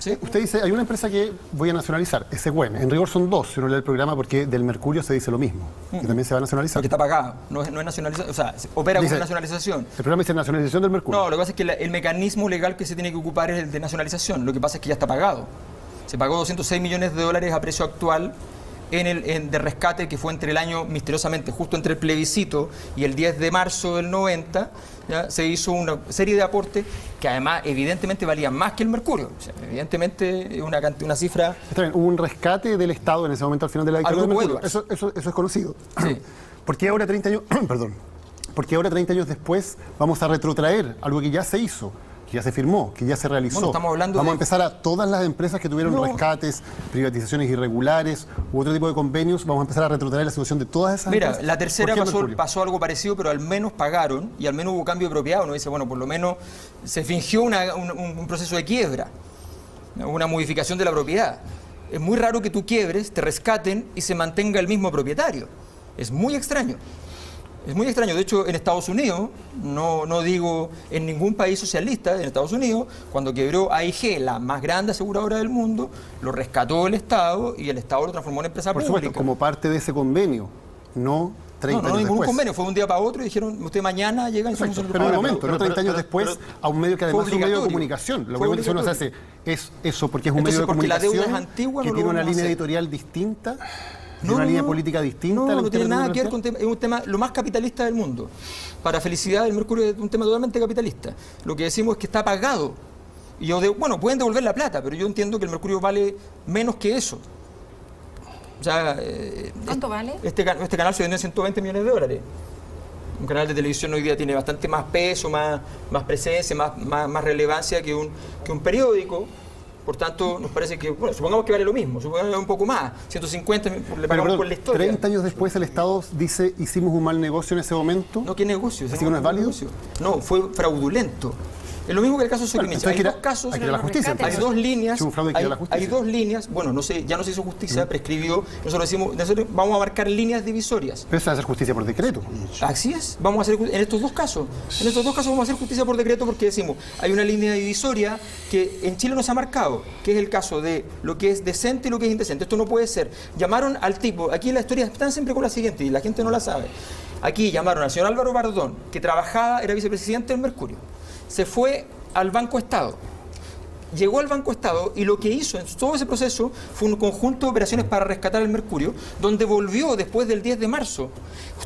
¿Sí? Usted dice, hay una empresa que voy a nacionalizar, Esegüen. En rigor son dos, si uno lee el programa, porque del Mercurio se dice lo mismo, que también se va a nacionalizar. Porque está pagado, no es nacionalización, o sea, opera como nacionalización. El programa dice nacionalización del Mercurio. No, lo que pasa es que el mecanismo legal que se tiene que ocupar es el de nacionalización. Lo que pasa es que ya está pagado. Se pagó 206 millones de dólares a precio actual de rescate, que fue entre el año, misteriosamente, justo entre el plebiscito y el 10 de marzo del 90, ¿ya? Se hizo una serie de aportes que además evidentemente valían más que el Mercurio. O sea, evidentemente es una cifra... Está bien, hubo un rescate del Estado en ese momento al final de la dictadura del Mercurio. Edwards. Eso es conocido. Sí. ¿Por qué ahora 30 años, perdón, porque ahora 30 años después vamos a retrotraer algo que ya se hizo, que ya se firmó, que ya se realizó? Bueno, estamos hablando vamos a empezar a todas las empresas que tuvieron rescates, privatizaciones irregulares u otro tipo de convenios, vamos a empezar a retrotraer la situación de todas esas empresas. Mira, la tercera pasó algo parecido, pero al menos pagaron y al menos hubo cambio de propiedad. Uno dice, bueno, por lo menos se fingió un proceso de quiebra, una modificación de la propiedad. Es muy raro que tú quiebres, te rescaten y se mantenga el mismo propietario. Es muy extraño. Es muy extraño. De hecho, en Estados Unidos, no digo en ningún país socialista, en Estados Unidos, cuando quebró AIG, la más grande aseguradora del mundo, lo rescató el Estado y el Estado lo transformó en empresa pública. Por supuesto, como parte de ese convenio, no 30 años ningún después. Convenio, fue de un día para otro y dijeron, usted mañana llega y Exacto, pero en el momento, no 30 años después, a un medio que además es un medio de comunicación. Lo primero que uno se hace es eso, porque es un medio de comunicación la deuda es antigua, que tiene una línea editorial distinta. Una línea política distinta. No tiene nada que ver con es un tema lo más capitalista del mundo. Para felicidad del Mercurio es un tema totalmente capitalista. Lo que decimos es que está pagado. Y bueno, pueden devolver la plata, pero yo entiendo que el Mercurio vale menos que eso. O sea, ¿cuánto vale? Este canal se vendió en 120 millones de dólares. Un canal de televisión hoy día tiene bastante más peso, más presencia, más relevancia que un periódico. Por tanto, nos parece que, bueno, supongamos que vale lo mismo, supongamos que un poco más, 150 le pagamos por la historia. 30 años después el Estado dice, hicimos un mal negocio en ese momento. No, ¿qué negocio? ¿Así que no es válido? No, fue fraudulento. Es lo mismo que el caso de Soquimich. Hay dos casos, hay que ir a la justicia, hay dos líneas, hay dos líneas, bueno, no sé, ya no se hizo justicia, prescribió, nosotros vamos a marcar líneas divisorias. Pero eso va a hacer justicia por decreto. Así es, vamos a hacer en estos dos casos vamos a hacer justicia por decreto porque decimos, hay una línea divisoria que en Chile no se ha marcado, que es el caso de lo que es decente y lo que es indecente. Esto no puede ser. Llamaron al tipo, aquí la historia están siempre con la siguiente y la gente no la sabe. Aquí llamaron al señor Álvaro Bardón, que era vicepresidente del Mercurio. Se fue al Banco Estado. Llegó al Banco Estado y lo que hizo en todo ese proceso fue un conjunto de operaciones para rescatar el Mercurio, donde volvió después del 10 de marzo.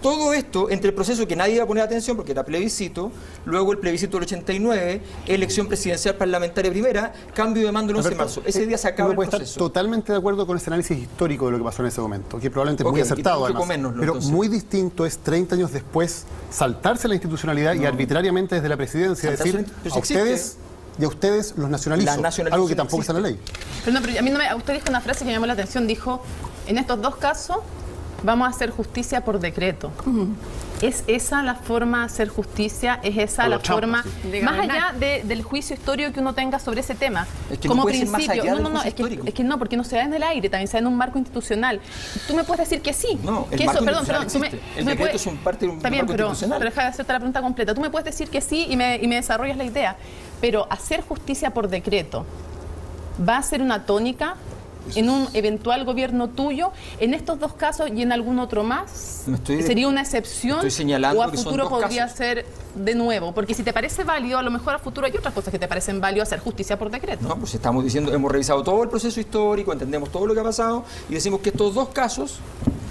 Todo esto entre el proceso que nadie iba a poner atención porque era plebiscito, luego el plebiscito del 89, elección presidencial parlamentaria primera, cambio de mando el 11 de marzo. Ese día se acaba el proceso. Estar totalmente de acuerdo con ese análisis histórico de lo que pasó en ese momento, que probablemente es muy acertado además, pero entonces, muy distinto es 30 años después saltarse la institucionalidad y arbitrariamente desde la presidencia decir a ustedes... Y a ustedes los nacionalizó, algo que tampoco está en la ley. Pero a mí usted dijo una frase que me llamó la atención, dijo, en estos dos casos vamos a hacer justicia por decreto. ¿Es esa la forma de hacer justicia? ¿Es esa la forma, más allá del juicio histórico que uno tenga sobre ese tema? Es que como no puede principio, ser más allá del juicio histórico. Es que no, porque no se da en el aire, también se da en un marco institucional. Tú me puedes decir que sí. No, el que marco eso, perdón, existe. El decreto es un parte de un marco institucional. Pero deja de hacerte la pregunta completa. Tú me puedes decir que sí y me desarrollas la idea. Pero hacer justicia por decreto va a ser una tónica en un eventual gobierno tuyo, en estos dos casos y en algún otro más. ¿Sería una excepción o a futuro podría ser de nuevo? Porque si te parece válido, a lo mejor a futuro hay otras cosas que te parecen válido hacer justicia por decreto. No, pues estamos diciendo, hemos revisado todo el proceso histórico, entendemos todo lo que ha pasado y decimos que estos dos casos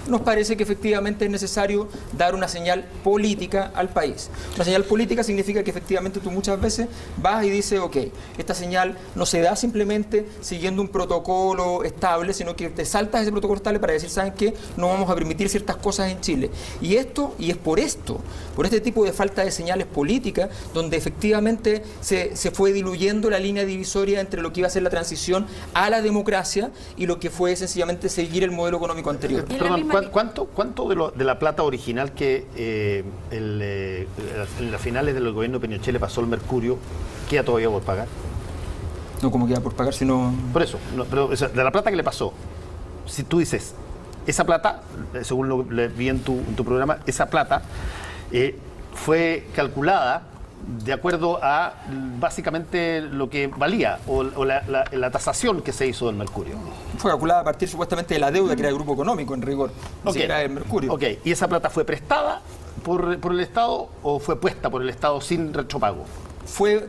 nos parece que efectivamente es necesario dar una señal política al país. Una señal política significa que efectivamente tú muchas veces vas y dices, ok, esta señal no se da simplemente siguiendo un protocolo estable, sino que te saltas ese protocolo estable para decir, ¿saben qué? No vamos a permitir ciertas cosas en Chile. Y es por este tipo de falta de señales políticas, donde efectivamente se fue diluyendo la línea divisoria entre lo que iba a ser la transición a la democracia y lo que fue sencillamente seguir el modelo económico anterior. ¿Cuánto de la plata original que en las finales del gobierno de Pinochet le pasó al Mercurio queda todavía por pagar? No, ¿cómo queda por pagar si no...? Por eso, pero de la plata que le pasó, si tú dices, esa plata, según lo que vi en tu programa, esa plata fue calculada de acuerdo a básicamente lo que valía o la tasación que se hizo del mercurio. Fue calculada a partir supuestamente de la deuda que era el grupo económico, en rigor, que era el mercurio. Ok, ¿y esa plata fue prestada por el Estado o fue puesta por el Estado sin retropago? ¿Fue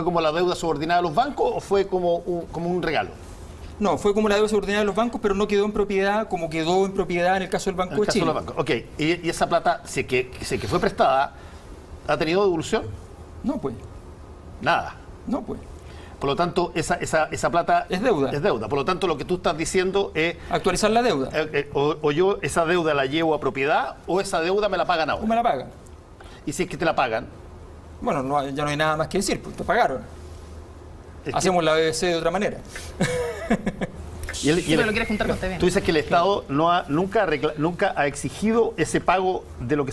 como la deuda subordinada a los bancos o fue como un regalo? No, fue como la deuda subordinada de los bancos, pero no quedó en propiedad como quedó en propiedad en el caso del Banco de Chile. Ok, ¿y esa plata, si que fue prestada, ha tenido devolución? No, pues. Nada. No, pues. Por lo tanto, esa plata es deuda. Es deuda. Por lo tanto, lo que tú estás diciendo es... actualizar la deuda. O yo esa deuda la llevo a propiedad o esa deuda me la pagan ahora. O me la pagan. ¿Y si es que te la pagan? Bueno, ya no hay nada más que decir, pues te pagaron. Hacemos la BBC de otra manera. Pero lo quieres juntar con TV. Tú dices que el Estado nunca ha exigido ese pago de lo que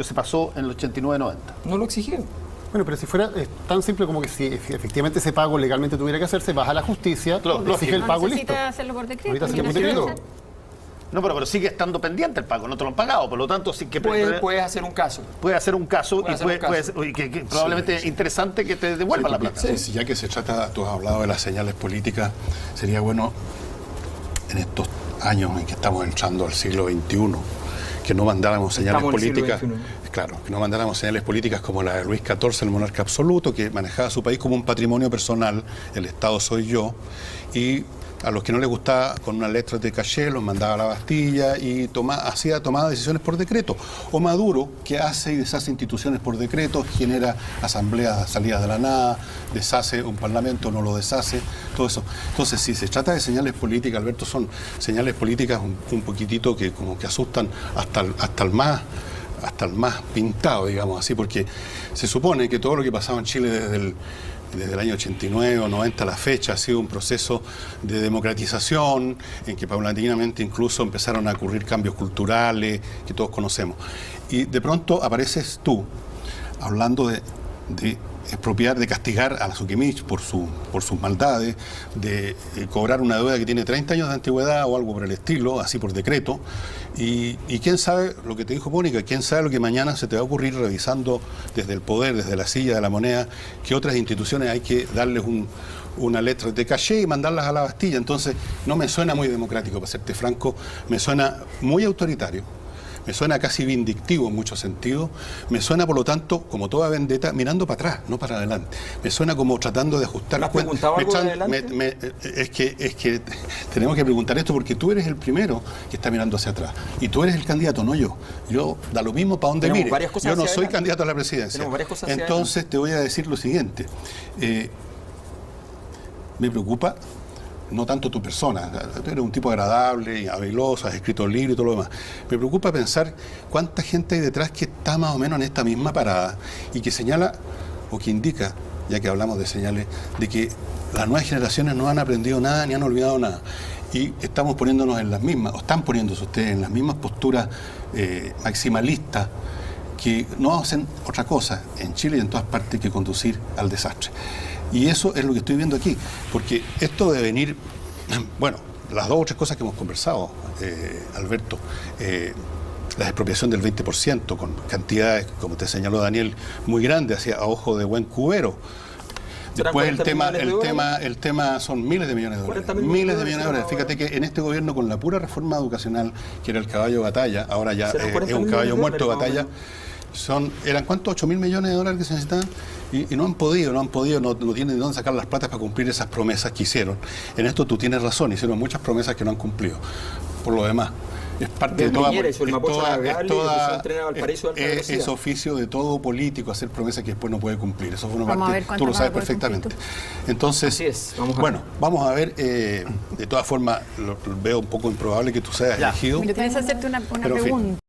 se pasó en el 89-90. No lo exigió. Bueno, pero si fuera tan simple como que si efectivamente ese pago legalmente tuviera que hacerse, vas a la justicia, exige el pago listo. Necesita hacerlo por decreto. Ahorita hacerlo por decreto. No, pero sigue estando pendiente el pago, no te lo han pagado, por lo tanto sí que... Puedes hacer un caso. Puede hacer un caso y que probablemente es interesante que te devuelvan la plata. Sí, ya que se trata, tú has hablado de las señales políticas, sería bueno en estos años en que estamos entrando al siglo XXI, que no mandáramos señales políticas, claro, que no mandáramos señales políticas como la de Luis XIV, el monarca absoluto, que manejaba su país como un patrimonio personal, el Estado soy yo, y a los que no les gustaba con una letra de caché los mandaba a la Bastilla y tomaba decisiones por decreto. O Maduro, que hace y deshace instituciones por decreto, genera asambleas salidas de la nada, deshace un parlamento, no lo deshace, todo eso. Entonces, si se trata de señales políticas, Alberto, son señales políticas un poquitito que como que asustan hasta el más pintado, digamos así, porque se supone que todo lo que pasaba en Chile desde el año 89 o 90 a la fecha ha sido un proceso de democratización en que paulatinamente incluso empezaron a ocurrir cambios culturales que todos conocemos. Y de pronto apareces tú hablando de expropiar, de castigar a la Suquimich por sus maldades, de cobrar una deuda que tiene 30 años de antigüedad o algo por el estilo, así por decreto. Y quién sabe lo que te dijo Mónica, quién sabe lo que mañana se te va a ocurrir revisando desde el poder, desde la silla de la moneda, que otras instituciones hay que darles una letra de caché y mandarlas a la Bastilla. Entonces no me suena muy democrático, para serte franco, me suena muy autoritario. Me suena casi vindictivo en muchos sentidos, me suena por lo tanto, como toda vendetta, mirando para atrás, no para adelante. Me suena como tratando de ajustar ¿Me has preguntado algo de adelante? Es que tenemos que preguntar esto porque tú eres el primero que está mirando hacia atrás y tú eres el candidato, no yo. Yo da lo mismo para donde mire. Yo no soy candidato a la presidencia. Entonces te voy a decir lo siguiente. Me preocupa no tanto tu persona, tú eres un tipo agradable, habiloso, has escrito libros y todo lo demás. Me preocupa pensar cuánta gente hay detrás que está más o menos en esta misma parada y que señala o que indica, ya que hablamos de señales, de que las nuevas generaciones no han aprendido nada ni han olvidado nada. Y estamos poniéndonos en las mismas, o están poniéndose ustedes en las mismas posturas maximalistas que no hacen otra cosa en Chile y en todas partes que conducir al desastre. Y eso es lo que estoy viendo aquí, porque esto de venir, bueno, las dos o tres cosas que hemos conversado, Alberto, la expropiación del 20% con cantidades, como te señaló Daniel, muy grandes, a ojo de buen cubero. Después el tema son miles de millones de dólares. Miles de millones de dólares. Fíjate que en este gobierno, con la pura reforma educacional, que era el caballo de batalla, ahora ya es un caballo muerto de batalla, ¿eran cuántos? ¿8.000 millones de dólares que se necesitaban? Y no han podido, no tienen de dónde sacar las platas para cumplir esas promesas que hicieron. En esto tú tienes razón, hicieron muchas promesas que no han cumplido. Por lo demás, es parte de toda... Es oficio de todo político hacer promesas que después no puede cumplir. Eso fue una parte, tú lo sabes perfectamente. Entonces, vamos a ver. De todas formas, veo un poco improbable que tú seas elegido. Tienes que hacerte una pregunta.